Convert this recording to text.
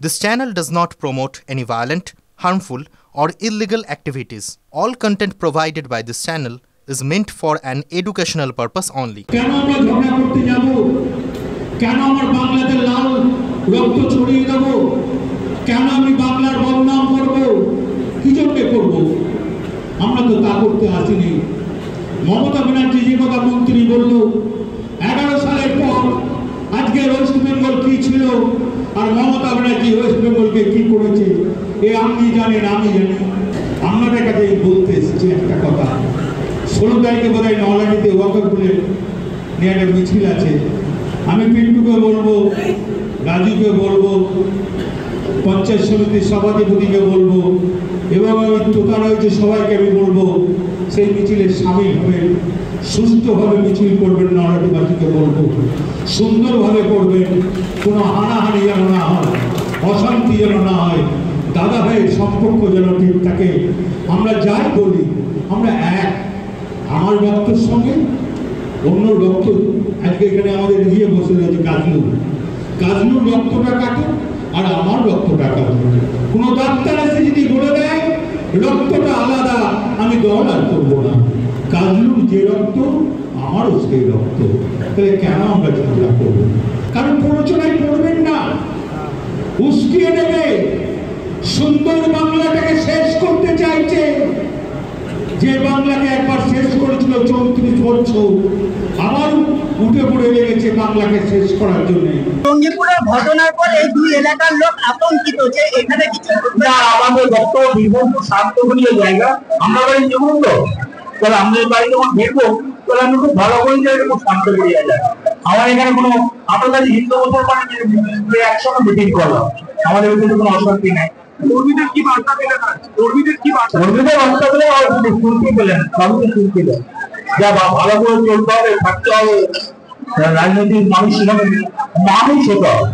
This channel does not promote any violent, harmful, or illegal activities. All content provided by this channel is meant for an educational purpose only. কেন আমরা ঝগড়া করতে যাব? কেন আমার বাংলাদেশের লাল রক্ত ছড়িয়ে দেব? কেন আমি বাংলার বদনাম করব? কি জন্য করব? আমরা তো তা করতে আসিনি। মমতা ব্যানার্জি যে কথা মন্ত্রী বলল 11 সালের পর আজকে ওয়েস্ট বেঙ্গল কি ছিল আর মমতা ব্যানার্জি ওয়েস্ট বেঙ্গলকে কি করেছে এ আপনি জানেন, আমি জানি। আপনাদের কাছে বলতে এসেছি একটা কথা। 16 তারিখে বোধহয় নলানিতে ওয়াকফুলের নিয়ে একটা মিছিল আছে। আমি পিন্টুকে বলবো, রাজুকে বলবো, পঞ্চায়েত সমিতির সভাধিপতিকে বলবো এবং ওই তোতারা হয়েছে সবাইকে আমি বলবো সেই মিছিলে সামিল হবেন, সুস্থভাবে মিছিল করবেন। নলাটিবাসীকে বলবো সুন্দরভাবে করবেন, কোনো হানাহানি যেন না হয়, অশান্তি যেন না হয়, দাদা ভাইয়ের সম্পর্ক যেন ঠিক থাকে। আমরা যাই বলি আমরা এক, আমার রক্তের সঙ্গে অন্য রক্ত। আজকে এখানে আমাদের নিয়ে বসে রয়েছে কাজলুর রক্তটা কাটে আর আমার রক্তটা কাটে। কোনো ডাক্তার এসে যদি বলে দেয় রক্তটা আলাদা, আমি দল আর করবো না। কাজলুর যে রক্ত আমারও সেই রক্ত, তাহলে কেন আমরা ঝগড়া করবো? কারণ প্ররোচনায় পড়বেন না, উস্কিয়ে দেবে। সুন্দর বাংলাটাকে শেষ করতে চাইছে, যে বাংলাকে একবার শেষ করেছিল 34 বছর, আবার উঠে পড়ে লেগেছে বাংলাকে শেষ করার জন্য। টঙ্গীপুরের ঘটনার পর এই দুই এলাকার লোক আতঙ্কিত যে এখানে কিছু না। আমাদের বক্তব্য বীরভূমপুর শান্তনীয় জায়গা, আমরা বাড়ি নিবন্ধ, তাহলে আমাদের বাড়ি যখন দেখবো তাহলে আমি খুব ভালো করে জায়গা খুব শান্ত করিয়া যায়। আমার এখানে কোনো আপনার কাছে হিন্দু মুসলমান একসঙ্গে মিটিং করলাম, আমাদের ভিতরে কোনো অশান্তি নাই। কর্মীদের কি বার্তা পেলেন? কর্মীদের বার্তা পেলে শুনতে পেলেন, সবকে শুনতে পেলেন। যা ভালো করে চলতে হবে, থাকতে হবে, রাজনৈতিক মানুষ হিসাবে মানুষ হতে হবে।